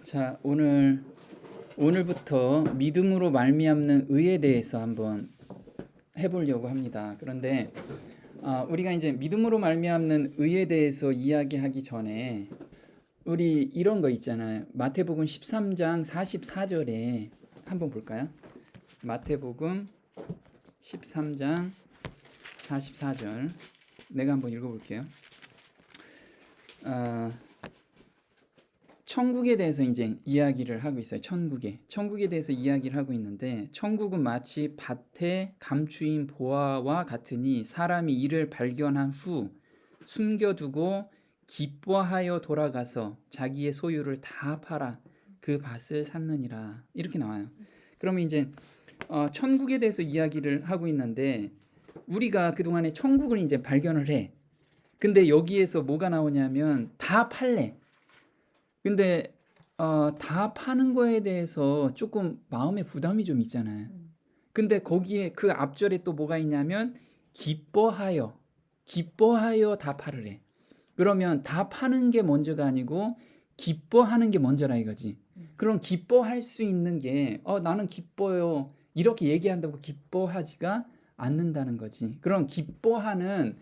자, 오늘부터 믿음으로 말미암는 의에 대해서 한번 해보려고 합니다. 그런데 우리가 이제 믿음으로 말미암는 의에 대해서 이야기하기 전에 우리 이런 거 있잖아요. 마태복음 13장 44절에 한번 볼까요? 마태복음 13장 44절 내가 한번 읽어볼게요. 천국에 대해서 이제 이야기를 하고 있어요. 천국에 대해서 이야기를 하고 있는데, 천국은 마치 밭에 감추인 보화와 같으니 사람이 이를 발견한 후 숨겨두고 기뻐하여 돌아가서 자기의 소유를 다 팔아 그 밭을 샀느니라. 이렇게 나와요. 그러면 이제 천국에 대해서 이야기를 하고 있는데, 우리가 그동안에 천국을 이제 발견을 해. 근데 여기에서 뭐가 나오냐면 다 팔래. 근데 다 파는 거에 대해서 조금 마음의 부담이 좀 있잖아요. 근데 거기에 그 앞절에 또 뭐가 있냐면 기뻐하여 다 팔으래. 그러면 다 파는 게 먼저가 아니고 기뻐하는 게 먼저라 이거지. 그럼 기뻐할 수 있는 게 나는 기뻐요 이렇게 얘기한다고 기뻐하지가 않는다는 거지. 그럼 기뻐하는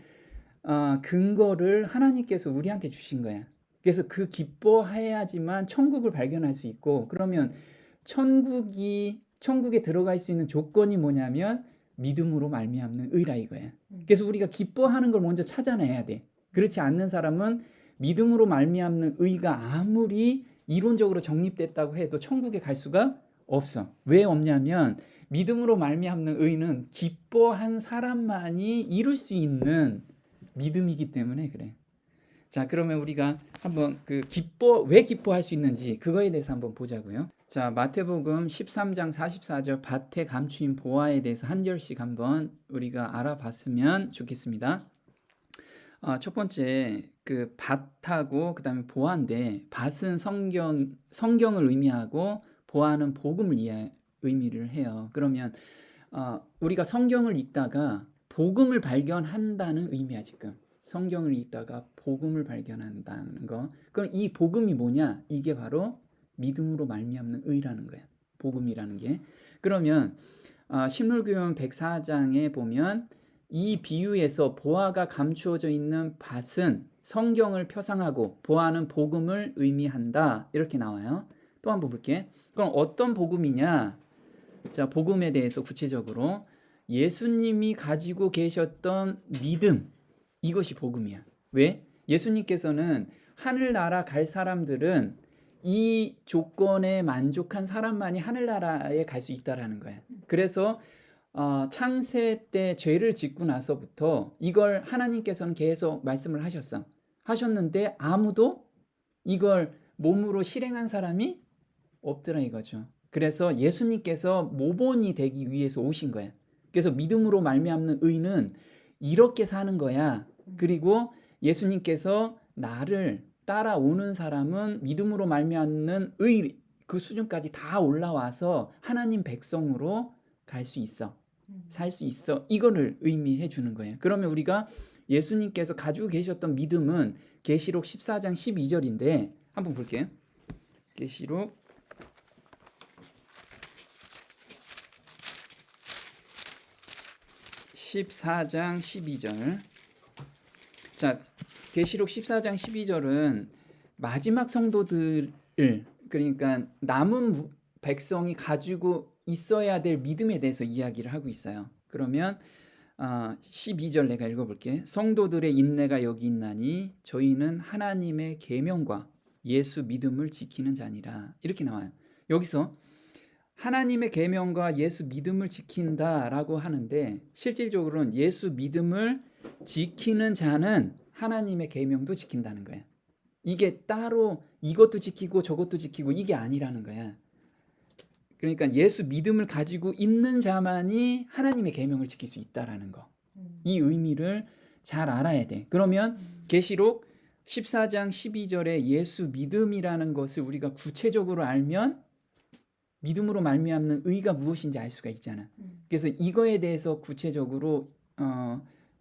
근거를 하나님께서 우리한테 주신 거야. 그래서 그 기뻐해야지만 천국을 발견할 수 있고, 그러면 천국에 들어갈 수 있는 조건이 뭐냐면 믿음으로 말미암는 의라 이거야. 그래서 우리가 기뻐하는 걸 먼저 찾아내야 돼. 그렇지 않는 사람은 믿음으로 말미암는 의가 아무리 이론적으로 정립됐다고 해도 천국에 갈 수가 없어. 왜 없냐면 믿음으로 말미암는 의는 기뻐한 사람만이 이룰 수 있는 믿음이기 때문에 그래. 자, 그러면 우리가 한번 왜 기뻐할 수 있는지 그거에 대해서 한번 보자고요. 자, 마태복음 13장 44절 밭에 감추인 보화에 대해서 한 절씩 한번 우리가 알아봤으면 좋겠습니다. 첫 번째 그 밭하고 그다음에 보화인데, 밭은 성경을 의미하고 보화는 복음을 의미를 해요. 그러면 우리가 성경을 읽다가 복음을 발견한다는 의미야 지금. 성경을 읽다가 복음을 발견한다는 거. 그럼 이 복음이 뭐냐? 이게 바로 믿음으로 말미암는 의라는 거야. 복음이라는 게. 그러면 신물교훈 104장에 보면 이 비유에서 보화가 감추어져 있는 밭은 성경을 표상하고 보화는 복음을 의미한다. 이렇게 나와요. 또 한번 볼게. 그럼 어떤 복음이냐? 자, 복음에 대해서 구체적으로 예수님이 가지고 계셨던 믿음, 이것이 복음이야. 왜? 예수님께서는 하늘나라 갈 사람들은 이 조건에 만족한 사람만이 하늘나라에 갈 수 있다라는 거야. 그래서 창세 때 죄를 짓고 나서부터 이걸 하나님께서는 계속 말씀을 하셨는데 아무도 이걸 몸으로 실행한 사람이 없더라 이거죠. 그래서 예수님께서 모본이 되기 위해서 오신 거야. 그래서 믿음으로 말미암는 의는 이렇게 사는 거야. 그리고 예수님께서 나를 따라오는 사람은 믿음으로 말미암는 의 그 수준까지 다 올라와서 하나님 백성으로 갈 수 있어. 살 수 있어. 이거를 의미해 주는 거예요. 그러면 우리가 예수님께서 가지고 계셨던 믿음은 계시록 14장 12절인데 한번 볼게요. 계시록 14장 12절. 자, 계시록 14장 12절은 마지막 성도들을, 그러니까 남은 백성이 가지고 있어야 될 믿음에 대해서 이야기를 하고 있어요. 그러면 12절 내가 읽어볼게. 성도들의 인내가 여기 있나니 저희는 하나님의 계명과 예수 믿음을 지키는 자니라. 이렇게 나와요. 여기서 하나님의 계명과 예수 믿음을 지킨다라고 하는데, 실질적으로는 예수 믿음을 지키는 자는 하나님의 계명도 지킨다는 거야. 이게 따로 이것도 지키고 저것도 지키고 이게 아니라는 거야. 그러니까 예수 믿음을 가지고 있는 자만이 하나님의 계명을 지킬 수 있다라는 거. 이 의미를 잘 알아야 돼. 그러면 계시록 14장 12절에 예수 믿음이라는 것을 우리가 구체적으로 알면 믿음으로 말미암는 의가 무엇인지 알 수가 있잖아. 그래서 이거에 대해서 구체적으로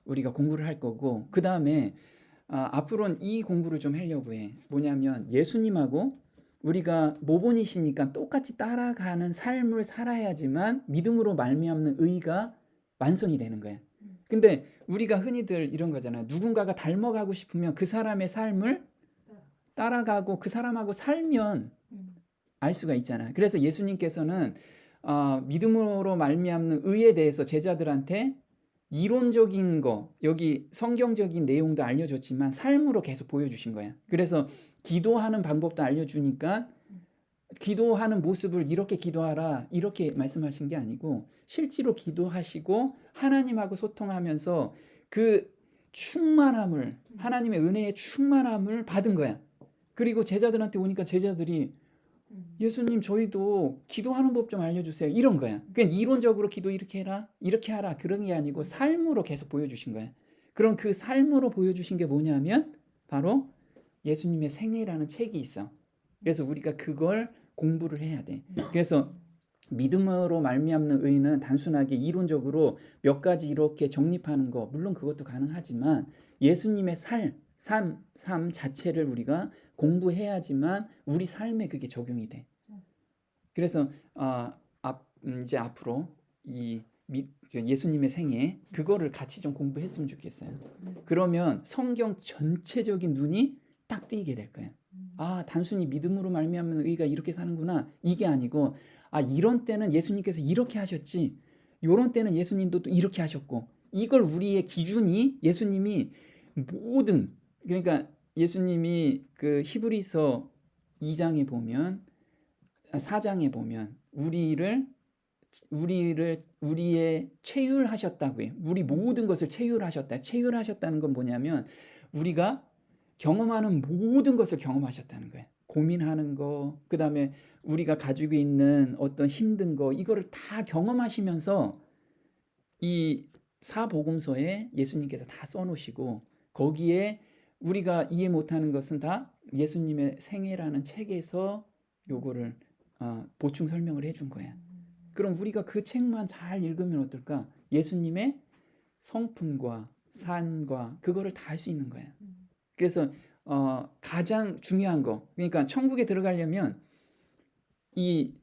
우리가 공부를 할 거고, 그 다음에 앞으로는 이 공부를 좀 하려고 해. 뭐냐면 예수님하고 우리가 모본이시니까 똑같이 따라가는 삶을 살아야지만 믿음으로 말미암는 의가 완성이 되는 거야. 근데 우리가 흔히들 이런 거잖아. 누군가가 닮아가고 싶으면 그 사람의 삶을 따라가고 그 사람하고 살면 알 수가 있잖아. 그래서 예수님께서는 믿음으로 말미암는 의에 대해서 제자들한테 이론적인 거, 여기 성경적인 내용도 알려줬지만 삶으로 계속 보여주신 거야. 그래서 기도하는 방법도 알려주니까 기도하는 모습을 이렇게 기도하라 이렇게 말씀하신 게 아니고 실제로 기도하시고 하나님하고 소통하면서 그 충만함을, 하나님의 은혜의 충만함을 받은 거야. 그리고 제자들한테 오니까 제자들이 예수님 저희도 기도하는 법 좀 알려주세요 이런 거야. 그냥 이론적으로 기도 이렇게 해라 이렇게 하라 그런 게 아니고 삶으로 계속 보여주신 거야. 그럼 그 삶으로 보여주신 게 뭐냐면 바로 예수님의 생애라는 책이 있어. 그래서 우리가 그걸 공부를 해야 돼. 그래서 믿음으로 말미암는 의는 단순하게 이론적으로 몇 가지 이렇게 정립하는 거 물론 그것도 가능하지만 예수님의 삶 자체를 우리가 공부해야지만 우리 삶에 그게 적용이 돼. 그래서 이제 앞으로 예수님의 생애 그거를 같이 좀 공부했으면 좋겠어요. 그러면 성경 전체적인 눈이 딱 띄게 될 거예요. 단순히 믿음으로 말미암는 의가 이렇게 사는구나 이게 아니고 이런 때는 예수님께서 이렇게 하셨지 요런 때는 예수님도 또 이렇게 하셨고 이걸 우리의 기준이 예수님이 모든 그러니까 예수님이 그 히브리서 2장에 보면 4장에 보면 우리의 체휼하셨다고요. 우리 모든 것을 체휼하셨다. 체휼하셨다는 건 뭐냐면 우리가 경험하는 모든 것을 경험하셨다는 거예요. 고민하는 거, 그 다음에 우리가 가지고 있는 어떤 힘든 거, 이거를 다 경험하시면서 이 사복음서에 예수님께서 다 써놓으시고 거기에 우리가 이해 못하는 것은 다 예수님의 생애라는 책에서 요거를 보충 설명을 해준 거야. 그럼 우리가 그 책만 잘 읽으면 어떨까? 예수님의 성품과 산과 그거를 다 할 수 있는 거야. 그래서 가장 중요한 거, 그러니까 천국에 들어가려면 이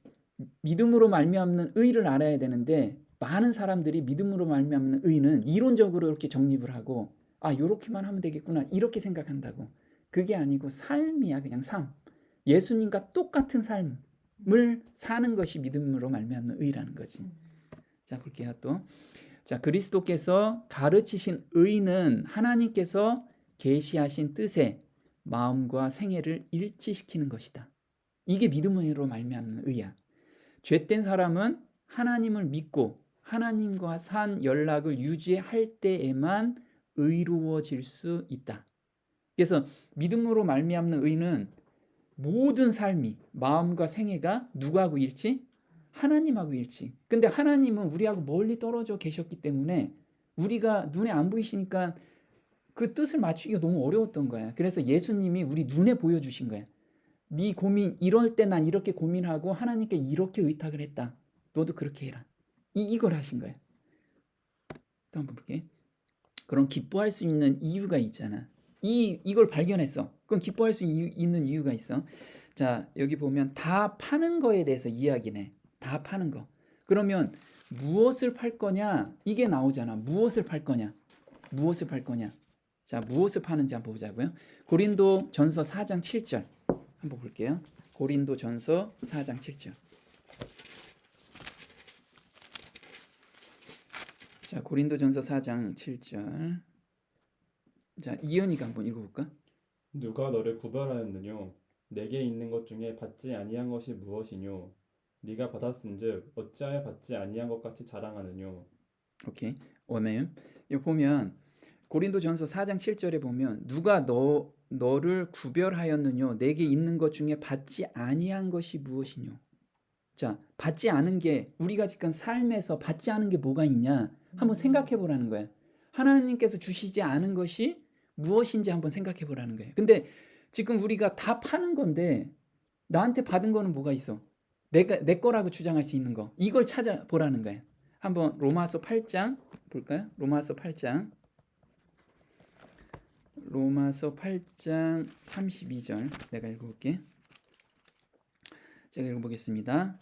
믿음으로 말미암는 의를 알아야 되는데 많은 사람들이 믿음으로 말미암는 의는 이론적으로 이렇게 정립을 하고 요렇게만 하면 되겠구나 이렇게 생각한다고. 그게 아니고 삶이야. 그냥 삶. 예수님과 똑같은 삶을 사는 것이 믿음으로 말미암는 의라는 거지. 자, 볼게요. 또. 자, 그리스도께서 가르치신 의는 하나님께서 계시하신 뜻에 마음과 생애를 일치시키는 것이다. 이게 믿음으로 말미암는 의야. 죄된 사람은 하나님을 믿고 하나님과 산 연락을 유지할 때에만 의로워질 수 있다. 그래서 믿음으로 말미암는 의는 모든 삶이 마음과 생애가 누구하고 일치? 하나님하고 일치. 근데 하나님은 우리하고 멀리 떨어져 계셨기 때문에 우리가 눈에 안 보이시니까 그 뜻을 맞추기가 너무 어려웠던 거야. 그래서 예수님이 우리 눈에 보여주신 거야. 네 고민 이럴 때 난 이렇게 고민하고 하나님께 이렇게 의탁을 했다. 너도 그렇게 해라. 이걸 하신 거야. 또 한번 볼게. 그럼 기뻐할 수 있는 이유가 있잖아. 이걸 발견했어. 그럼 기뻐할 수 있는 이유가 있어. 자, 여기 보면 다 파는 거에 대해서 이야기네. 다 파는 거. 그러면 무엇을 팔 거냐? 이게 나오잖아. 무엇을 팔 거냐? 무엇을 팔 거냐? 자, 무엇을 파는지 한번 보자고요. 고린도 전서 4장 7절 한번 볼게요. 고린도 전서 4장 7절. 자, 고린도 전서 4장 7절. 자, 이현이가 한번 읽어볼까? 누가 너를 구별하였느뇨? 내게 있는 것 중에 받지 아니한 것이 무엇이뇨? 네가 받았은즉 어찌하여 받지 아니한 것 같이 자랑하느뇨? 오케이. 오멘. 여기 보면 고린도전서 4장 7절에 보면 누가 너를 구별하였느뇨? 내게 있는 것 중에 받지 아니한 것이 무엇이뇨? 자, 받지 않은 게 우리가 지금 삶에서 받지 않은 게 뭐가 있냐? 한번 생각해 보라는 거야. 하나님께서 주시지 않은 것이 무엇인지 한번 생각해 보라는 거예요. 근데 지금 우리가 다 파는 건데 나한테 받은 거는 뭐가 있어? 내 거라고 주장할 수 있는 거. 이걸 찾아보라는 거예요. 한번 로마서 8장 볼까요? 로마서 8장 32절 내가 읽어볼게. 제가 읽어보겠습니다.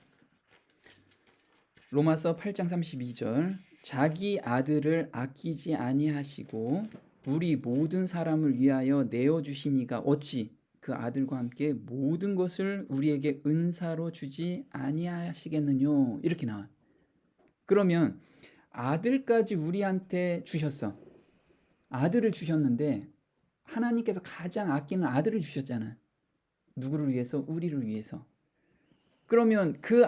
로마서 8장 32절. 자기 아들을 아끼지 아니하시고 우리 모든 사람을 위하여 내어 주시니가 어찌 그 아들과 함께 모든 것을 우리에게 은사로 주지 아니하시겠느뇨. 이렇게 나와. 그러면 아들까지 우리한테 주셨어. 아들을 주셨는데 하나님께서 가장 아끼는 아들을 주셨잖아. 누구를 위해서? 우리를 위해서. 그러면 그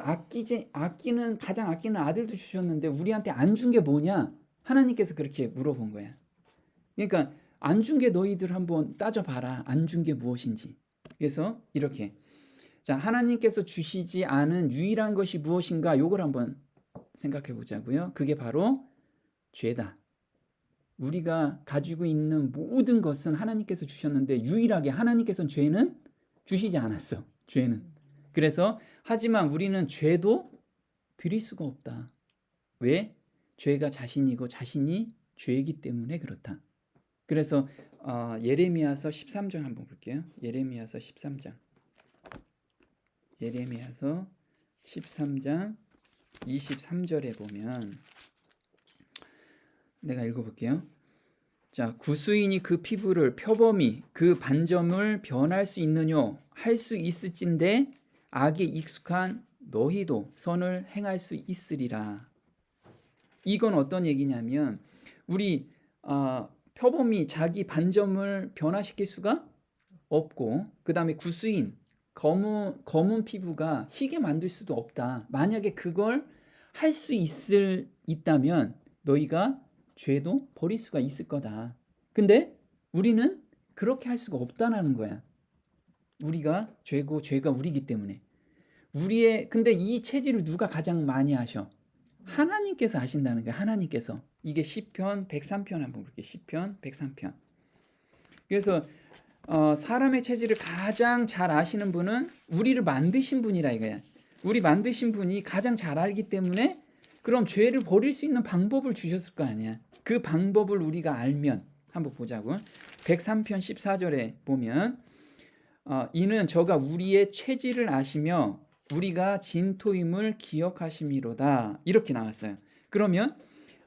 가장 아끼는 아들도 주셨는데 우리한테 안 준 게 뭐냐? 하나님께서 그렇게 물어본 거야. 그러니까 안 준 게 너희들 한번 따져봐라. 안 준 게 무엇인지. 그래서 이렇게, 자, 하나님께서 주시지 않은 유일한 것이 무엇인가? 요걸 한번 생각해 보자고요. 그게 바로 죄다. 우리가 가지고 있는 모든 것은 하나님께서 주셨는데 유일하게 하나님께서는 죄는 주시지 않았어. 죄는. 그래서 하지만 우리는 죄도 드릴 수가 없다. 왜? 죄가 자신이고 자신이 죄이기 때문에 그렇다. 그래서 예레미야서 13장 한번 볼게요. 예레미야서 13장. 예레미야서 13장 23절에 보면 내가 읽어볼게요. 자, 구수인이 그 피부를 표범이 그 반점을 변할 수 있느뇨? 할 수 있을진데 악에 익숙한 너희도 선을 행할 수 있으리라. 이건 어떤 얘기냐면 우리 표범이 자기 반점을 변화시킬 수가 없고, 그 다음에 구수인 검은 피부가 희게 만들 수도 없다. 만약에 그걸 할 수 있다면 너희가 죄도 버릴 수가 있을 거다. 근데 우리는 그렇게 할 수가 없다는 거야. 우리가 죄고 죄가 우리기 때문에. 근데 이 체질을 누가 가장 많이 하셔? 하나님께서 하신다는 거야. 하나님께서. 이게 시편 103편 한번 볼게요. 시편 103편. 그래서 사람의 체질을 가장 잘 아시는 분은 우리를 만드신 분이라 이거야. 우리 만드신 분이 가장 잘 알기 때문에 그럼 죄를 버릴 수 있는 방법을 주셨을 거 아니야. 그 방법을 우리가 알면 한번 보자고. 103편 14절에 보면 이는 저가 우리의 체질을 아시며 우리가 진토임을 기억하심이로다. 이렇게 나왔어요. 그러면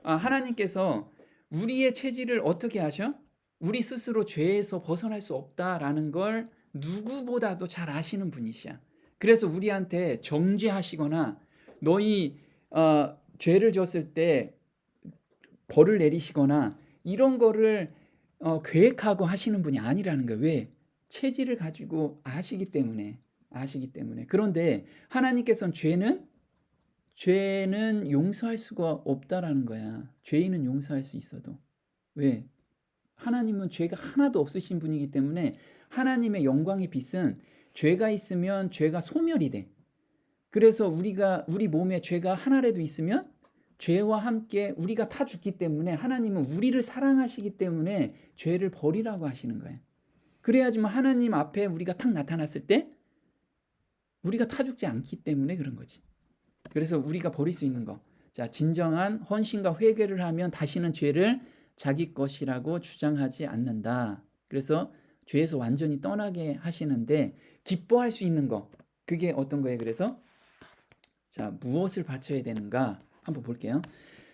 하나님께서 우리의 체질을 어떻게 아셔? 우리 스스로 죄에서 벗어날 수 없다라는 걸 누구보다도 잘 아시는 분이시야. 그래서 우리한테 정죄하시거나 너희 죄를 졌을 때 벌을 내리시거나 이런 거를 계획하고 하시는 분이 아니라는 거예요. 왜? 체질을 가지고 아시기 때문에. 그런데 하나님께서는 죄는 용서할 수가 없다라는 거야. 죄인은 용서할 수 있어도. 왜? 하나님은 죄가 하나도 없으신 분이기 때문에 하나님의 영광의 빛은 죄가 있으면 죄가 소멸이 돼. 그래서 우리 몸에 죄가 하나라도 있으면 죄와 함께 우리가 타 죽기 때문에 하나님은 우리를 사랑하시기 때문에 죄를 버리라고 하시는 거예요. 그래야지만 하나님 앞에 우리가 탁 나타났을 때 우리가 타 죽지 않기 때문에 그런 거지. 그래서 우리가 버릴 수 있는 거. 자, 진정한 헌신과 회개를 하면 다시는 죄를 자기 것이라고 주장하지 않는다. 그래서 죄에서 완전히 떠나게 하시는데 기뻐할 수 있는 거. 그게 어떤 거예요? 그래서 자, 무엇을 바쳐야 되는가? 한번 볼게요.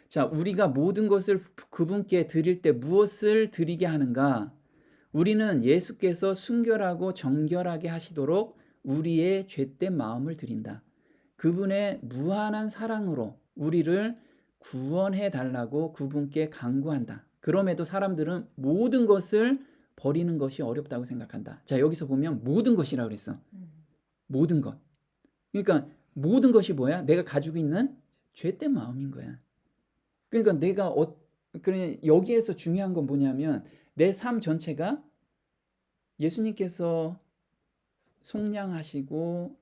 자, 우리가 모든 것을 그분께 드릴 때 무엇을 드리게 하는가? 우리는 예수께서 순결하고 정결하게 하시도록 우리의 죄된 마음을 드린다. 그분의 무한한 사랑으로 우리를 구원해 달라고 그분께 간구한다. 그럼에도 사람들은 모든 것을 버리는 것이 어렵다고 생각한다. 자, 여기서 보면 모든 것이라고 그랬어. 모든 것. 그러니까 모든 것이 뭐야? 내가 가지고 있는 죄된 마음인 거야. 그러니까 여기에서 중요한 건 뭐냐면 내 삶 전체가 예수님께서 속량하시고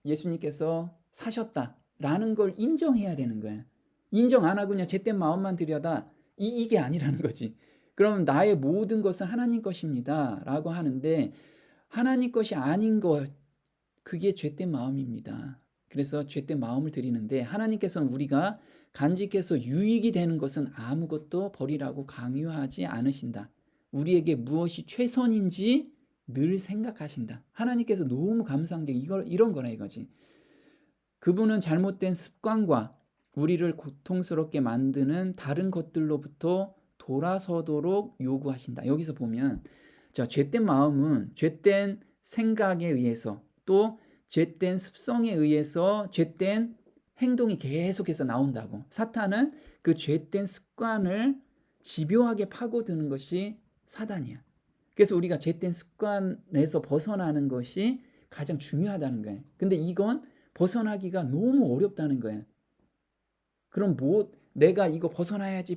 예수님께서 사셨다라는 걸 인정해야 되는 거야. 인정 안 하고 그냥 죄된 마음만 들여다 이게 아니라는 거지. 그럼 나의 모든 것은 하나님 것입니다 라고 하는데 하나님 것이 아닌 것, 그게 죄된 마음입니다. 그래서 죄된 마음을 드리는데 하나님께서는 우리가 간직해서 유익이 되는 것은 아무것도 버리라고 강요하지 않으신다. 우리에게 무엇이 최선인지 늘 생각하신다. 하나님께서 너무 감사한 게 이런 거라 이거지. 그분은 잘못된 습관과 우리를 고통스럽게 만드는 다른 것들로부터 돌아서도록 요구하신다. 여기서 보면 자, 죄된 마음은 죄된 생각에 의해서 또 죄된 습성에 의해서 죄된 행동이 계속해서 나온다고. 사탄은 그 죄된 습관을 집요하게 파고드는 것이 사단이야. 그래서 우리가 죄된 습관에서 벗어나는 것이 가장 중요하다는 거예요. 근데 이건 벗어나기가 너무 어렵다는 거예요. 그럼 내가 이거 벗어나야지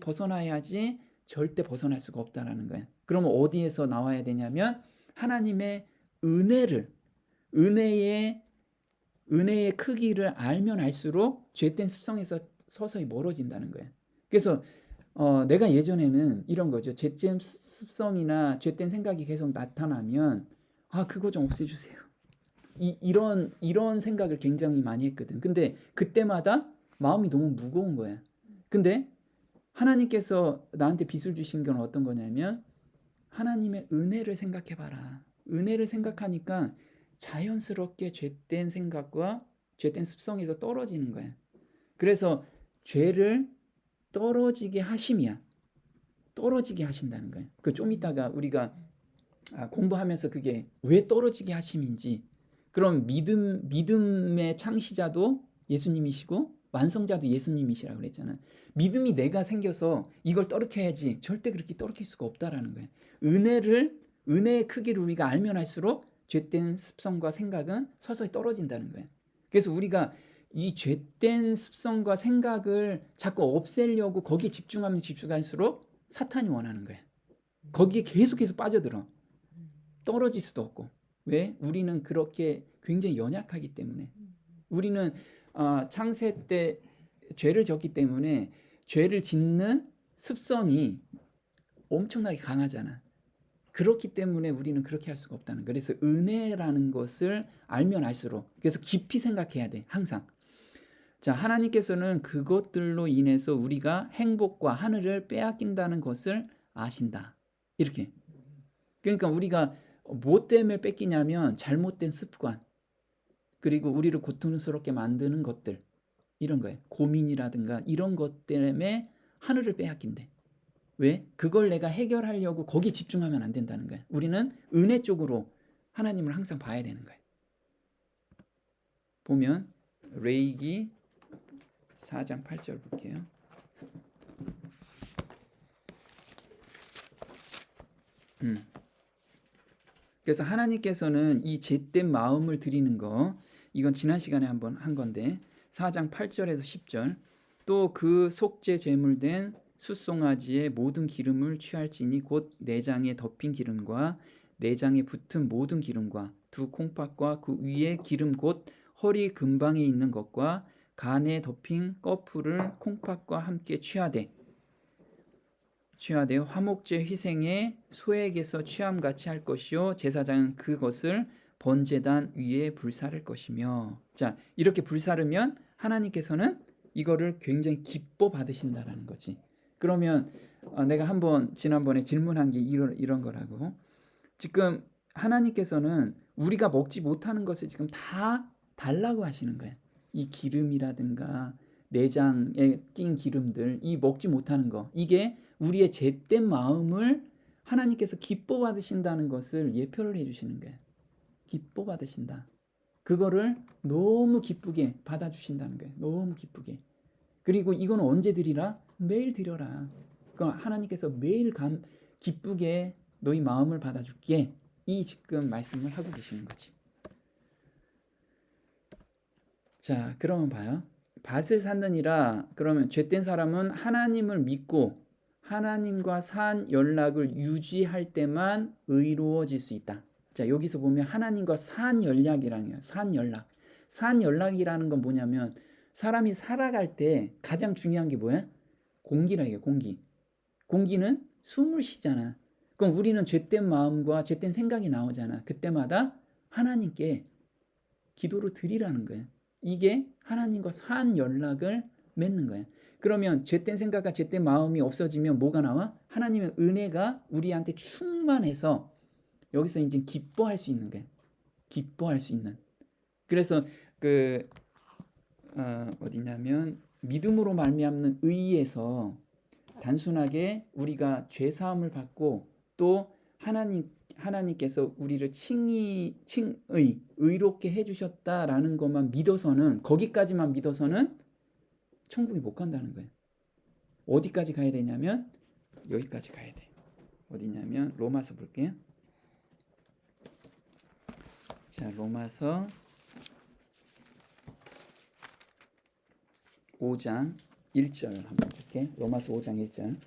절대 벗어날 수가 없다라는 거예요. 그러면 어디에서 나와야 되냐면 하나님의 은혜의 크기를 알면 알수록 죄된 습성에서 서서히 멀어진다는 거예요. 그래서 내가 예전에는 이런 거죠. 죄된 습성이나 죄된 생각이 계속 나타나면 그거 좀 없애주세요. 이런 생각을 굉장히 많이 했거든. 근데 그때마다 마음이 너무 무거운 거야. 근데 하나님께서 나한테 빚을 주신 건 어떤 거냐면 하나님의 은혜를 생각해봐라. 은혜를 생각하니까 자연스럽게 죄된 생각과 죄된 습성에서 떨어지는 거야. 그래서 죄를 떨어지게 하심이야. 떨어지게 하신다는 거예요. 그 좀 이따가 우리가 공부하면서 그게 왜 떨어지게 하심인지. 그럼 믿음의 창시자도 예수님이시고 완성자도 예수님이시라고 그랬잖아. 믿음이 내가 생겨서 이걸 떨어뜨려야지 절대 그렇게 떨어뜨릴 수가 없다라는 거예요. 은혜의 크기를 우리가 알면 할수록 죄된 습성과 생각은 서서히 떨어진다는 거예요. 그래서 우리가 이 죄된 습성과 생각을 자꾸 없애려고 거기에 집중하면 집중할수록 사탄이 원하는 거예요. 거기에 계속해서 빠져들어. 떨어질 수도 없고. 왜? 우리는 그렇게 굉장히 연약하기 때문에. 우리는 창세 때 죄를 졌기 때문에 죄를 짓는 습성이 엄청나게 강하잖아. 그렇기 때문에 우리는 그렇게 할 수가 없다는 거예요. 그래서 은혜라는 것을 알면 알수록 그래서 깊이 생각해야 돼. 항상. 자, 하나님께서는 그것들로 인해서 우리가 행복과 하늘을 빼앗긴다는 것을 아신다. 이렇게. 그러니까 우리가 뭐 때문에 뺏기냐면 잘못된 습관 그리고 우리를 고통스럽게 만드는 것들 이런 거예요. 고민이라든가 이런 것 때문에 하늘을 빼앗긴대. 왜? 그걸 내가 해결하려고 거기에 집중하면 안 된다는 거예요. 우리는 은혜 쪽으로 하나님을 항상 봐야 되는 거예요. 보면 레위기 4장 8절 볼게요. 그래서 하나님께서는 이 죄된 마음을 드리는 거 이건 지난 시간에 한번 한 건데 4장 8절에서 10절 또 그 속죄 제물된 숫송아지의 모든 기름을 취할지니 곧 내장에 덮인 기름과 내장에 붙은 모든 기름과 두 콩팥과 그 위에 기름 곧 허리 근방에 있는 것과 간에 덮인 꺼풀을 콩팥과 함께 취하되 화목제 희생의 소액에서 취함같이 할 것이요 제사장은 그것을 번제단 위에 불사를 것이며. 자, 이렇게 불사르면 하나님께서는 이거를 굉장히 기뻐 받으신다라는 거지. 그러면 내가 한번 지난번에 질문한 게 이런 거라고. 지금 하나님께서는 우리가 먹지 못하는 것을 지금 다 달라고 하시는 거예요. 이 기름이라든가 내장에 낀 기름들, 이 먹지 못하는 거, 이게 우리의 죄된 마음을 하나님께서 기뻐 받으신다는 것을 예표를 해주시는 거예요. 기뻐 받으신다. 그거를 너무 기쁘게 받아주신다는 거예요. 너무 기쁘게. 그리고 이건 언제 드리라? 매일 드려라. 그러니까 하나님께서 매일 기쁘게 너희 마음을 받아줄게. 이 지금 말씀을 하고 계시는 거지. 자, 그러면 봐요. 밭을 샀느니라. 그러면 죄된 사람은 하나님을 믿고 하나님과 산 연락을 유지할 때만 의로워질 수 있다. 자, 여기서 보면 하나님과 산 연락이라는 거예요. 산 연락. 산 연락이라는 건 뭐냐면 사람이 살아갈 때 가장 중요한 게 뭐야? 공기라 이게 공기. 공기는 숨을 쉬잖아. 그럼 우리는 죄된 마음과 죄된 생각이 나오잖아. 그때마다 하나님께 기도를 드리라는 거예요. 이게 하나님과 산 연락을 맺는 거예요. 그러면 죄된 생각과 죄된 마음이 없어지면 뭐가 나와? 하나님의 은혜가 우리한테 충만해서 여기서 이제 기뻐할 수 있는 거예요. 기뻐할 수 있는. 그래서 그 어디냐면 믿음으로 말미암는 의에서 단순하게 우리가 죄 사함을 받고 또 하나님께서 우리를 의롭게 해주셨다라는 것만 믿어서는, 거기까지만 믿어서는 천국에 못 간다는 거예요. 어디까지 가야 되냐면 여기까지 가야 돼. 어디냐면 로마서 볼게요. 자, 로마서 5장 1절 한번 볼게. 로마서 5장 1절.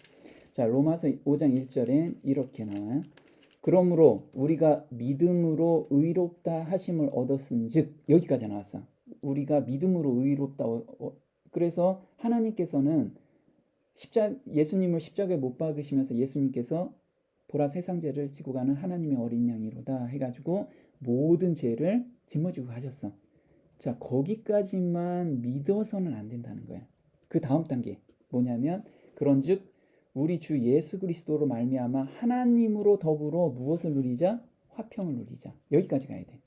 자, 로마서 5장 1절에 이렇게 나와요. 그러므로 우리가 믿음으로 의롭다 하심을 얻었은즉, 여기까지 나왔어. 우리가 믿음으로 의롭다. 그래서 하나님께서는 예수님을 십자가에 못 박으시면서 예수님께서 보라 세상 죄를 지고 가는 하나님의 어린 양이로다 해가지고 모든 죄를 짊어지고 가셨어. 자, 거기까지만 믿어서는 안 된다는 거야. 그 다음 단계 뭐냐면, 그런즉 우리 주 예수 그리스도로 말미암아 하나님으로 더불어 무엇을 누리자? 화평을 누리자. 여기까지 가야 돼.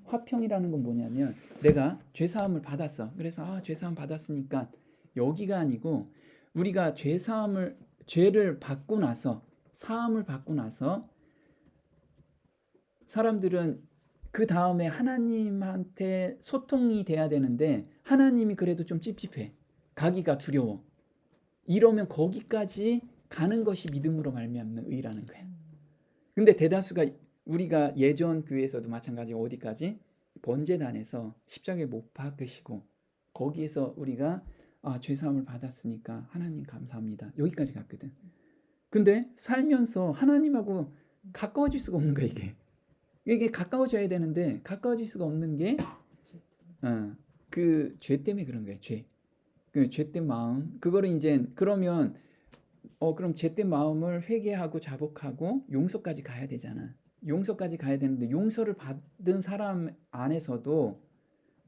화평이라는 건 뭐냐면, 내가 죄 사함을 받았어. 그래서 죄 사함 받았으니까, 여기가 아니고 우리가 죄를 받고 나서, 사함을 받고 나서 사람들은 그 다음에 하나님한테 소통이 돼야 되는데 하나님이 그래도 좀 찝찝해. 가기가 두려워. 이러면 거기까지 가는 것이 믿음으로 말미암는 의라는 거야. 근데 대다수가, 우리가 예전 교회에서도 마찬가지로 어디까지? 번제단에서 십자가에 못 박으시고 거기에서 우리가 죄사함을 받았으니까 하나님 감사합니다. 여기까지 갔거든. 근데 살면서 하나님하고 가까워질 수가 없는 거야, 이게 가까워져야 되는데 가까워질 수가 없는 게 그 죄 때문에 그런 거예요. 그 죄된 마음. 그거를 이제 그러면 그럼 죄된 마음을 회개하고 자복하고 용서까지 가야 되잖아. 용서까지 가야 되는데 용서를 받은 사람 안에서도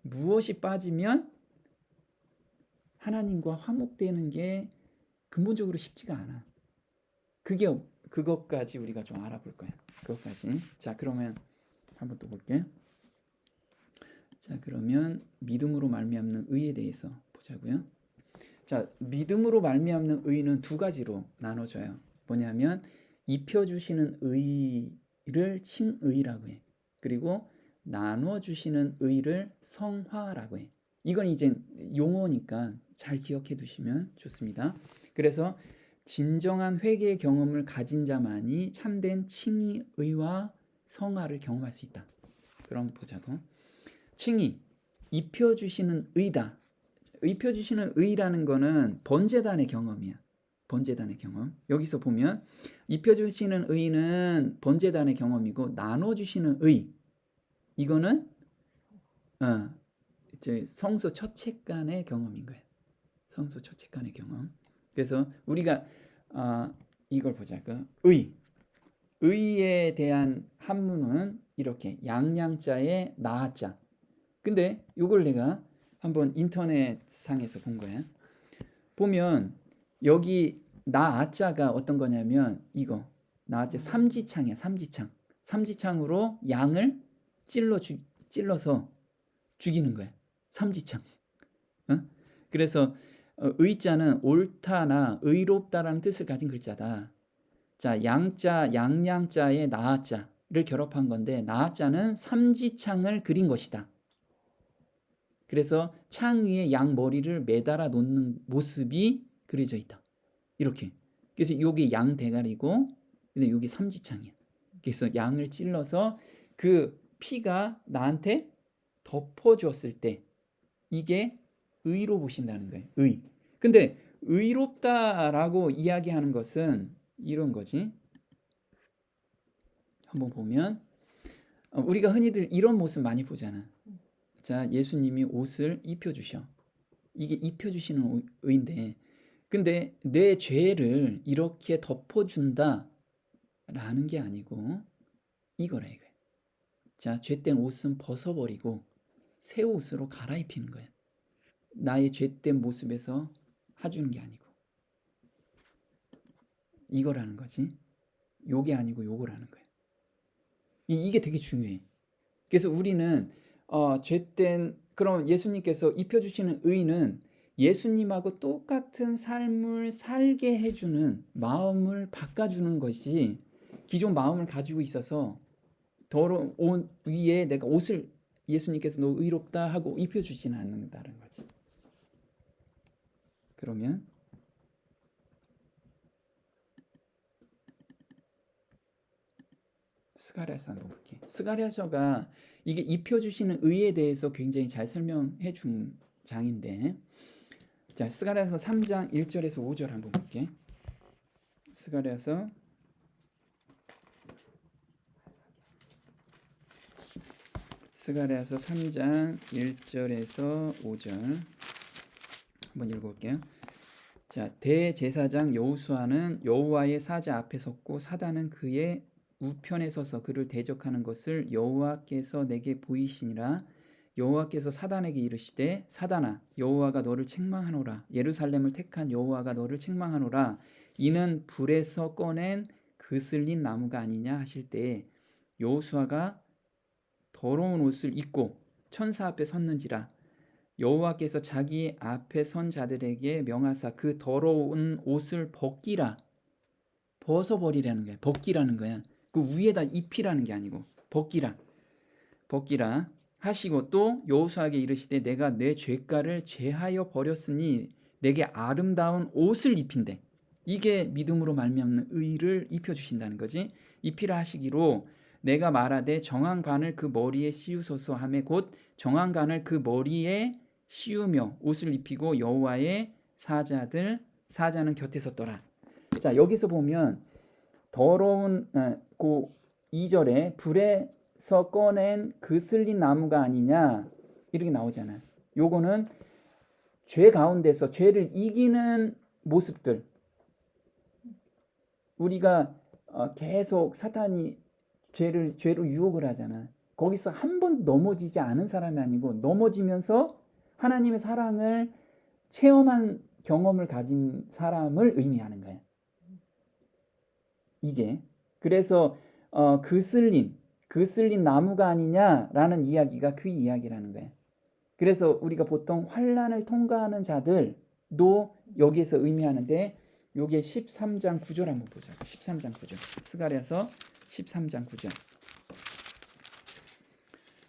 무엇이 빠지면 하나님과 화목되는 게 근본적으로 쉽지가 않아. 그것까지 우리가 좀 알아볼 거야. 그것까지. 자, 그러면 한번 또 볼게요. 자, 그러면 믿음으로 말미암는 의에 대해서 보자고요. 자, 믿음으로 말미암는 의는 두 가지로 나눠져요. 뭐냐면 입혀주시는 의를 칭의라고 해. 그리고 나눠주시는 의를 성화라고 해. 이건 이제 용어니까 잘 기억해 두시면 좋습니다. 그래서 진정한 회개의 경험을 가진 자만이 참된 칭의의와 성화를 경험할 수 있다. 그럼 보자고. 칭의, 입혀주시는 의다. 입혀주시는 의라는 거는 번제단의 경험이야. 번제단의 경험. 여기서 보면 입혀주시는 의는 번제단의 경험이고, 나눠주시는 의, 이거는 이제 성소 처책간의 경험인 거예요. 성소 처책간의 경험. 그래서 우리가 이걸 보자고. 의에 대한 한문은 이렇게 양양자에 나아자. 근데 이걸 내가 한번 인터넷 상에서 본 거야. 보면 여기 나아자가 어떤 거냐면 이거 나아자 삼지창이야. 삼지창으로 양을 찔러서 죽이는 거야. 삼지창. 그래서 의자는 옳다나 의롭다라는 뜻을 가진 글자다. 자, 양양자에 나아자를 결합한 건데, 나아자는 삼지창을 그린 것이다. 그래서 창 위에 양 머리를 매달아 놓는 모습이 그려져 있다. 이렇게. 그래서 여기 양 대가리고, 근데 여기 삼지창이야. 그래서 양을 찔러서 그 피가 나한테 덮어주었을 때 이게 의로 보신다는 거예요. 의. 근데 의롭다라고 이야기하는 것은 이런 거지. 한번 보면 우리가 흔히들 이런 모습 많이 보잖아. 자, 예수님이 옷을 입혀주셔. 이게 입혀주시는 의인데, 근데 내 죄를 이렇게 덮어준다 라는 게 아니고 이거라 이거야. 자, 죄된 옷은 벗어버리고 새 옷으로 갈아입히는 거야. 나의 죄된 모습에서 해주는 게 아니고 이거라는 거지. 요게 아니고 요거라는 거야. 이게 되게 중요해. 그래서 우리는 죄된 그럼 예수님께서 입혀주시는 의는 예수님하고 똑같은 삶을 살게 해주는 마음을 바꿔주는 것이 기존 마음을 가지고 있어서 더러운 옷 위에 내가 옷을 예수님께서 너 의롭다 하고 입혀주지는 않는다는 거지. 그러면 스가랴서 한번 볼게. 스가랴서가 이게 입혀주시는 의에 대해서 굉장히 잘 설명해 준 장인데, 자 스가랴서 3장 1절에서 5절 한번 볼게. 스가랴서 3장 1절에서 5절 한번 읽어볼게요. 자, 대제사장 여호수아는 여호와의 사자 앞에 섰고 사단은 그의 우편에 서서 그를 대적하는 것을 여호와께서 내게 보이시니라. 여호와께서 사단에게 이르시되 사단아 여호와가 너를 책망하노라. 예루살렘을 택한 여호와가 너를 책망하노라. 이는 불에서 꺼낸 그슬린 나무가 아니냐 하실 때에 여호수아가 더러운 옷을 입고 천사 앞에 섰는지라. 여호와께서 자기 앞에 선 자들에게 명하사 그 더러운 옷을 벗기라. 벗어버리라는 거야. 벗기라는 거야. 그 위에다 입히라는 게 아니고 벗기라 하시고 또 여호수아에게 이르시되 내가 내 죄가를 제하여 버렸으니 내게 아름다운 옷을 입힌대. 이게 믿음으로 말미암는 의를 입혀주신다는 거지. 입히라 하시기로 내가 말하되 정한관을 그 머리에 씌우소서 하매 곧 정한관을 그 머리에 씌우며 옷을 입히고 여호와의 사자는 곁에 섰더라. 자 여기서 보면 더러운 그 2절에 불에서 꺼낸 그슬린 나무가 아니냐 이렇게 나오잖아. 요거는 죄 가운데서 죄를 이기는 모습들. 우리가 계속 사탄이 죄로 유혹을 하잖아. 거기서 한 번 넘어지지 않은 사람이 아니고 넘어지면서 하나님의 사랑을 체험한 경험을 가진 사람을 의미하는 거야. 이게 그래서 그슬린 나무가 아니냐라는 이야기가 그 이야기라는 거야. 그래서 우리가 보통 환난을 통과하는 자들도 여기에서 의미하는데 요게 13장 9절 한번 보자. 13장 9절. 스가랴서 13장 9절.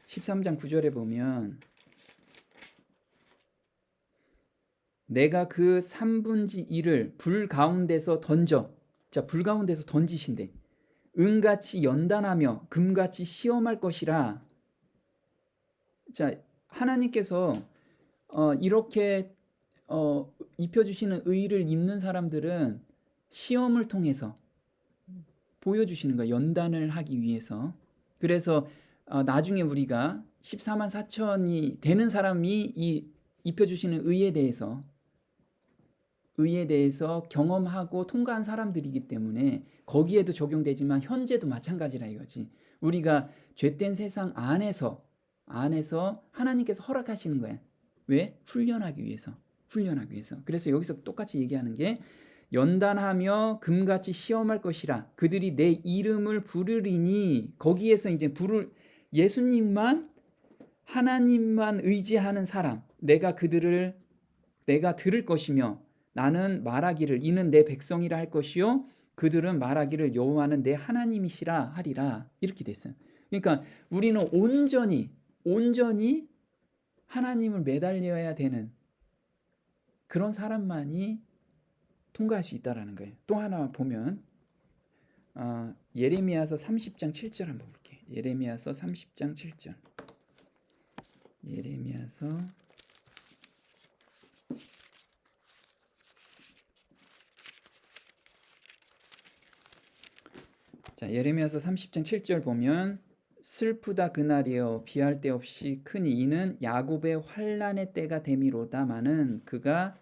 13장 9절에 보면 내가 그 3분의 1을 불 가운데서 던져. 자, 불 가운데서 던지신대. 은같이 연단하며 금같이 시험할 것이라. 자, 하나님께서 이렇게 입혀주시는 의를 입는 사람들은 시험을 통해서 보여주시는 거예요. 연단을 하기 위해서. 그래서 나중에 우리가 14만 4천이 되는 사람이 이 입혀주시는 의에 대해서 경험하고 통과한 사람들이기 때문에 거기에도 적용되지만 현재도 마찬가지라 이거지. 우리가 죄된 세상 안에서 하나님께서 허락하시는 거야. 왜? 훈련하기 위해서. 그래서 여기서 똑같이 얘기하는 게 연단하며 금같이 시험할 것이라. 그들이 내 이름을 부르리니 거기에서 이제 예수님만 하나님만 의지하는 사람. 내가 들을 것이며 나는 말하기를 이는 내 백성이라 할 것이요 그들은 말하기를 여호와는 내 하나님이시라 하리라. 이렇게 됐어요. 그러니까 우리는 온전히 하나님을 매달려야 되는 그런 사람만이 통과할 수 있다라는 거예요. 또 하나 보면 예레미야서 30장 7절 한번 볼게요. 예레미야서 30장 7절. 예레미야서 30장 7절 보면 슬프다 그날이여 비할 데 없이 크니 이는 야곱의 환난의 때가 됨이로다마는 그가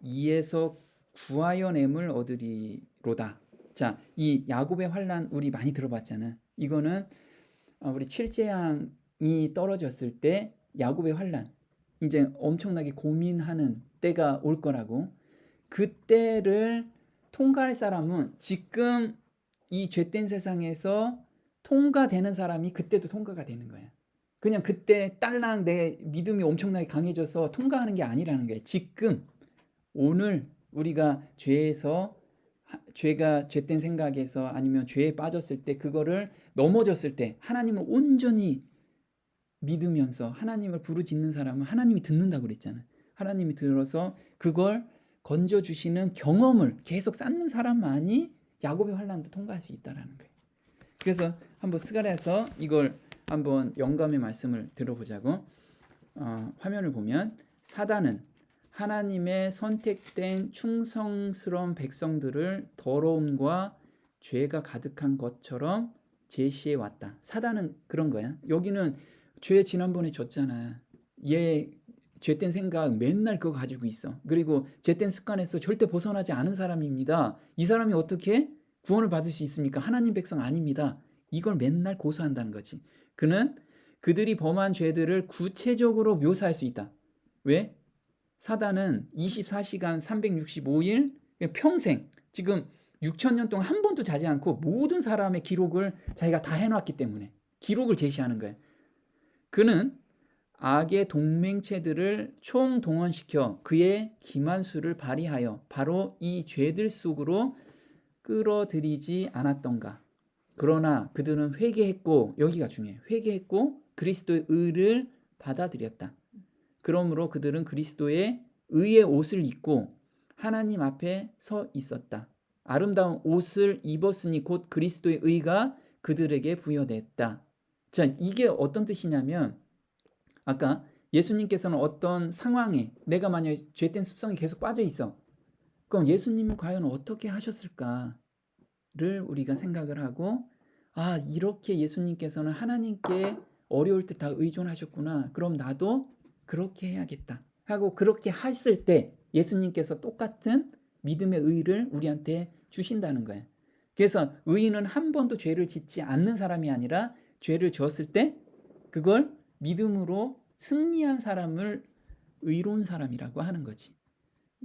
이에서 구하여 냄을 얻으리로다. 자, 이 야곱의 환난 우리 많이 들어봤잖아. 이거는 우리 칠재앙이 떨어졌을 때 야곱의 환난 이제 엄청나게 고민하는 때가 올 거라고. 그때를 통과할 사람은 지금 이 죄된 세상에서 통과되는 사람이 그때도 통과가 되는 거야. 그냥 그때 딸랑 내 믿음이 엄청나게 강해져서 통과하는 게 아니라는 거예요. 지금 오늘 우리가 죄가 죄된 생각에서 아니면 죄에 빠졌을 때 그거를 넘어졌을 때 하나님을 온전히 믿으면서 하나님을 부르짖는 사람은 하나님이 듣는다고 그랬잖아요. 하나님이 들어서 그걸 건져주시는 경험을 계속 쌓는 사람만이 야곱의 환난도 통과할 수 있다는 거예요. 그래서 한번 스가랴서 이걸 한번 영감의 말씀을 들어보자고. 화면을 보면 사단은 하나님의 선택된 충성스러운 백성들을 더러움과 죄가 가득한 것처럼 제시해 왔다. 사단은 그런 거야. 여기는 죄 지난번에 졌잖아. 얘 죄된 생각 맨날 그거 가지고 있어. 그리고 죄된 습관에서 절대 벗어나지 않은 사람입니다. 이 사람이 어떻게 구원을 받을 수 있습니까? 하나님 백성 아닙니다. 이걸 맨날 고소한다는 거지. 그는 그들이 범한 죄들을 구체적으로 묘사할 수 있다. 왜? 사단은 24시간 365일 평생 지금 6,000년 동안 한 번도 자지 않고 모든 사람의 기록을 자기가 다 해놨기 때문에 기록을 제시하는 거예요. 그는 악의 동맹체들을 총동원시켜 그의 기만수를 발휘하여 바로 이 죄들 속으로 끌어들이지 않았던가. 그러나 그들은 회개했고, 여기가 중요해요. 회개했고 그리스도의 의를 받아들였다. 그러므로 그들은 그리스도의 의의 옷을 입고 하나님 앞에 서 있었다. 아름다운 옷을 입었으니 곧 그리스도의 의가 그들에게 부여됐다. 자, 이게 어떤 뜻이냐면 아까 예수님께서는 어떤 상황에 내가 만약에 죄된 습성이 계속 빠져 있어. 그럼 예수님은 과연 어떻게 하셨을까를 우리가 생각을 하고 이렇게 예수님께서는 하나님께 어려울 때 다 의존하셨구나. 그럼 나도 그렇게 해야겠다 하고 그렇게 하실 때 예수님께서 똑같은 믿음의 의를 우리한테 주신다는 거예요. 그래서 의인은 한 번도 죄를 짓지 않는 사람이 아니라 죄를 지었을 때 그걸 믿음으로 승리한 사람을 의로운 사람이라고 하는 거지.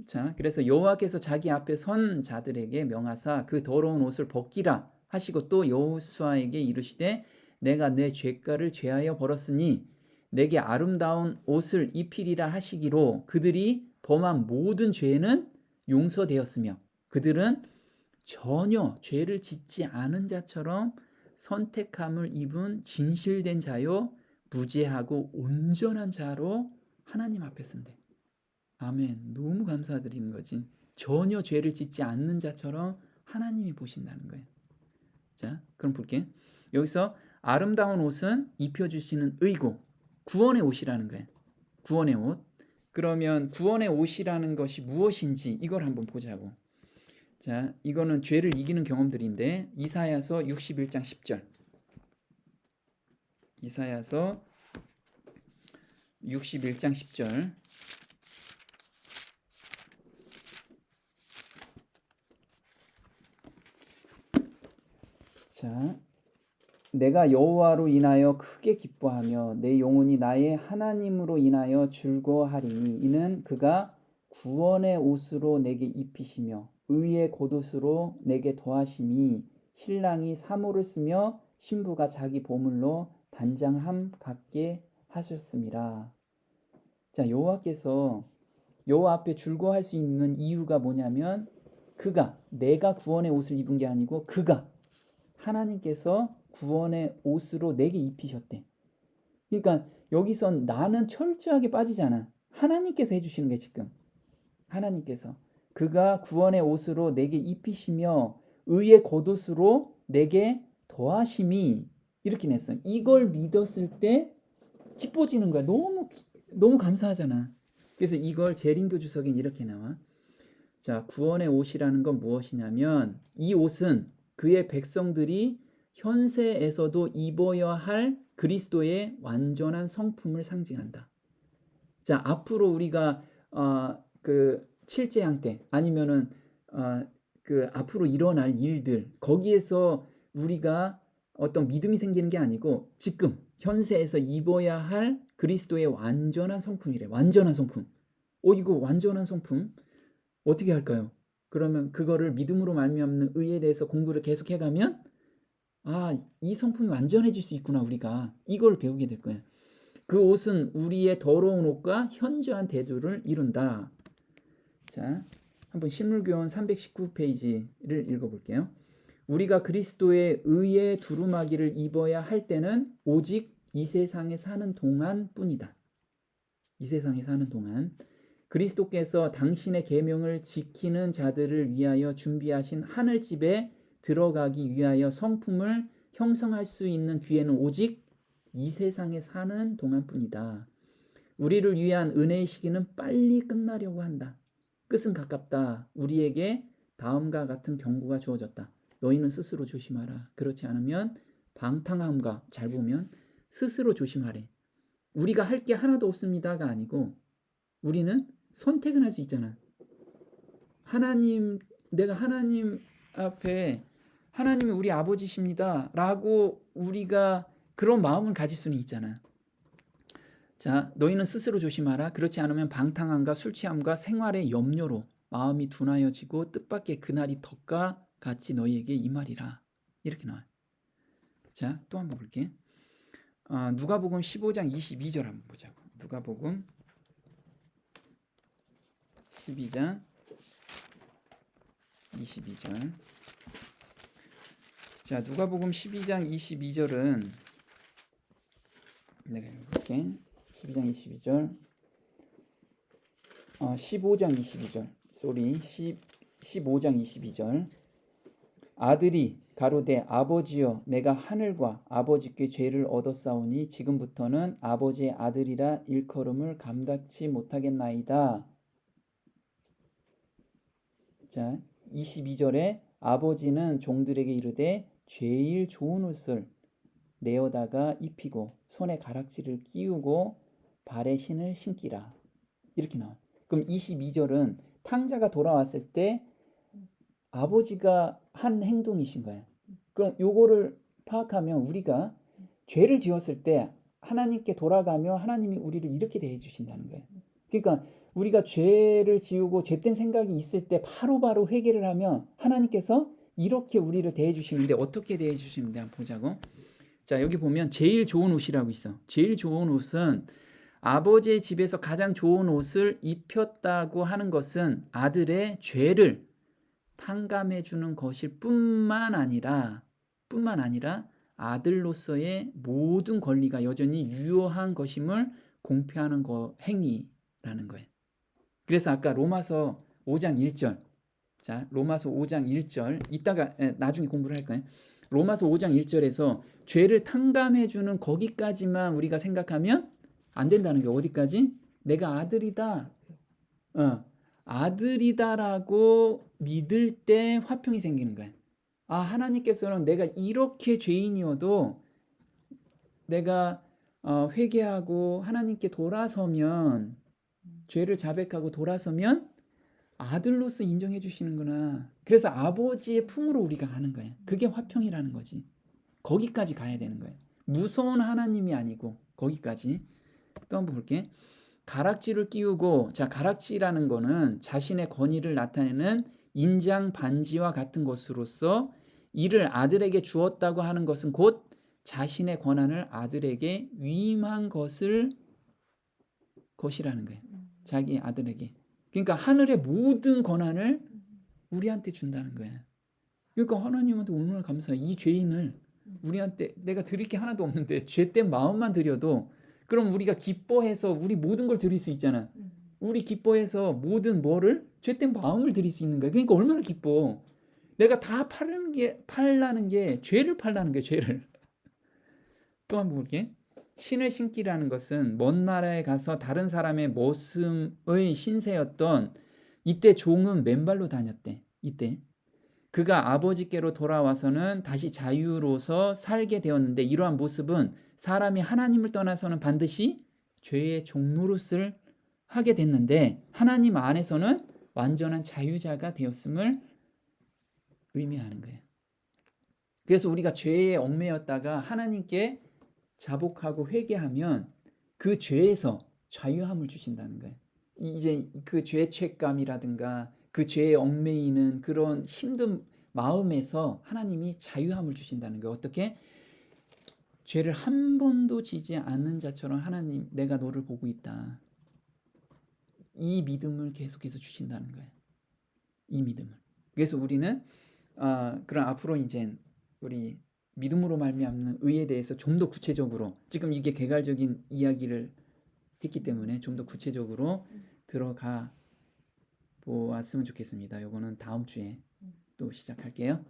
자, 그래서 여호와께서 자기 앞에 선 자들에게 명하사 그 더러운 옷을 벗기라 하시고 또 여호수아에게 이르시되 내가 내 죄가를 죄하여 벌었으니 내게 아름다운 옷을 입히리라 하시기로 그들이 범한 모든 죄는 용서되었으며 그들은 전혀 죄를 짓지 않은 자처럼 선택함을 입은 진실된 자요 무죄하고 온전한 자로 하나님 앞에 선대. 아멘. 너무 감사드리는 거지. 전혀 죄를 짓지 않는 자처럼 하나님이 보신다는 거예요. 자, 그럼 볼게. 여기서 아름다운 옷은 입혀주시는 의고 구원의 옷이라는 거예요. 구원의 옷. 그러면 구원의 옷이라는 것이 무엇인지 이걸 한번 보자고. 자, 이거는 죄를 이기는 경험들인데 이사야서 61장 10절. 이사야서 61장 10절. 자, 내가 여호와로 인하여 크게 기뻐하며 내 영혼이 나의 하나님으로 인하여 즐거워하리니 이는 그가 구원의 옷으로 내게 입히시며 의의 겉옷으로 내게 더하심이 신랑이 사모를 쓰며 신부가 자기 보물로 단장함 같게 하셨음이라. 자, 여호와께서 여호와 앞에 즐거워할 수 있는 이유가 뭐냐면 내가 구원의 옷을 입은 게 아니고 하나님께서 구원의 옷으로 내게 입히셨대. 그러니까 여기선 나는 철저하게 빠지잖아. 하나님께서 해주시는 게 지금. 하나님께서 그가 구원의 옷으로 내게 입히시며 의의 겉옷으로 내게 더하심이 이렇게 냈어. 이걸 믿었을 때 기뻐지는 거야. 너무 감사하잖아. 그래서 이걸 재림교 주석엔 이렇게 나와. 자, 구원의 옷이라는 건 무엇이냐면 이 옷은 그의 백성들이 현세에서도 입어야 할 그리스도의 완전한 성품을 상징한다. 자, 앞으로 우리가 그 칠제양 때 아니면은 그 앞으로 일어날 일들 거기에서 우리가 어떤 믿음이 생기는 게 아니고 지금 현세에서 입어야 할 그리스도의 완전한 성품이래. 완전한 성품. 이거 완전한 성품 어떻게 할까요? 그러면 그거를 믿음으로 말미암는 의에 대해서 공부를 계속 해가면 이 성품이 완전해질 수 있구나. 우리가 이걸 배우게 될 거예요. 그 옷은 우리의 더러운 옷과 현저한 대조를 이룬다. 자, 한번 실물교훈 319페이지를 읽어볼게요. 우리가 그리스도의 의의 두루마기를 입어야 할 때는 오직 이 세상에 사는 동안 뿐이다. 이 세상에 사는 동안 그리스도께서 당신의 계명을 지키는 자들을 위하여 준비하신 하늘집에 들어가기 위하여 성품을 형성할 수 있는 기회는 오직 이 세상에 사는 동안뿐이다. 우리를 위한 은혜의 시기는 빨리 끝나려고 한다. 끝은 가깝다. 우리에게 다음과 같은 경고가 주어졌다. 너희는 스스로 조심하라. 그렇지 않으면 방탕함과, 잘 보면 스스로 조심하래. 우리가 할 게 하나도 없습니다가 아니고 우리는 선택은 할 수 있잖아. 내가 하나님 앞에 하나님이 우리 아버지십니다 라고 우리가 그런 마음을 가질 수는 있잖아. 자, 너희는 스스로 조심하라. 그렇지 않으면 방탕함과 술 취함과 생활의 염려로 마음이 둔하여지고 뜻밖의 그날이 덕과 같이 너희에게 임하리라. 이렇게 나와요. 자, 또 한번 볼게. 누가복음 15장 22절 한번 보자고. 누가복음 12장 22절. 자, 누가복음 12장 22절은 내가 읽어볼게. 12장 22절. 15장 22절. 15장 22절. 아들이 가로되 아버지여 내가 하늘과 아버지께 죄를 얻었사오니 지금부터는 아버지의 아들이라 일컬음을 감당치 못하겠나이다. 자, 22절에 아버지는 종들에게 이르되 제일 좋은 옷을 내어다가 입히고 손에 가락지를 끼우고 발에 신을 신기라. 이렇게 나와요. 그럼 22절은 탕자가 돌아왔을 때 아버지가 한 행동이신 거예요. 그럼 요거를 파악하면 우리가 죄를 지었을 때 하나님께 돌아가며 하나님이 우리를 이렇게 대해 주신다는 거예요. 그러니까 우리가 죄를 지우고 죄된 생각이 있을 때 바로바로 회개를 하면 하나님께서 이렇게 우리를 대해 주시는데 어떻게 대해 주시는데 한번 보자고. 자, 여기 보면 제일 좋은 옷이라고 있어. 제일 좋은 옷은 아버지의 집에서 가장 좋은 옷을 입혔다고 하는 것은 아들의 죄를 탕감해 주는 것일 뿐만 아니라 아들로서의 모든 권리가 여전히 유효한 것임을 공표하는 행위라는 거예요. 그래서 아까 로마서 5장 1절. 자, 로마서 5장 1절. 이따가 나중에 공부를 할 거예요. 로마서 5장 1절에서 죄를 탕감해 주는 거기까지만 우리가 생각하면 안 된다는 게 어디까지? 내가 아들이다. 아들이다라고 믿을 때 화평이 생기는 거예요. 하나님께서는 내가 이렇게 죄인이어도 내가 회개하고 하나님께 돌아서면 죄를 자백하고 돌아서면 아들로서 인정해 주시는구나. 그래서 아버지의 품으로 우리가 가는 거예요. 그게 화평이라는 거지. 거기까지 가야 되는 거예요. 무서운 하나님이 아니고 거기까지. 또 한번 볼게. 가락지를 끼우고, 자, 가락지라는 거는 자신의 권위를 나타내는 인장 반지와 같은 것으로서 이를 아들에게 주었다고 하는 것은 곧 자신의 권한을 아들에게 위임한 것이라는 거예요. 자기 아들에게. 그러니까 하늘의 모든 권한을 우리한테 준다는 거예요. 그러니까 하나님한테 얼마나 감사해. 이 죄인을 우리한테 내가 드릴 게 하나도 없는데 죄된 마음만 드려도 그럼 우리가 기뻐해서 우리 모든 걸 드릴 수 있잖아. 우리 기뻐해서 모든 뭐를? 죄된 마음을 드릴 수 있는 거야. 그러니까 얼마나 기뻐. 내가 다 팔라는 게 죄를 팔라는 거야. 죄를. 또 한번 볼게. 신을 신기라는 것은 먼 나라에 가서 다른 사람의 머슴의 신세였던 이때 종은 맨발로 다녔대. 이때. 그가 아버지께로 돌아와서는 다시 자유로서 살게 되었는데 이러한 모습은 사람이 하나님을 떠나서는 반드시 죄의 종노릇을 하게 됐는데 하나님 안에서는 완전한 자유자가 되었음을 의미하는 거예요. 그래서 우리가 죄에 얽매였다가 하나님께 자복하고 회개하면 그 죄에서 자유함을 주신다는 거예요. 이제 그 죄책감이라든가 그 죄에 얽매이는 그런 힘든 마음에서 하나님이 자유함을 주신다는 거예요. 어떻게? 죄를 한 번도 지지 않는 자처럼 하나님 내가 너를 보고 있다. 이 믿음을 계속해서 주신다는 거예요. 이 믿음을. 그래서 우리는 그런 앞으로 이제 우리 믿음으로 말미암는 의에 대해서 좀 더 구체적으로 지금 이게 개괄적인 이야기를 했기 때문에 좀 더 구체적으로 들어가 보았으면 좋겠습니다. 요거는 다음 주에 또 시작할게요.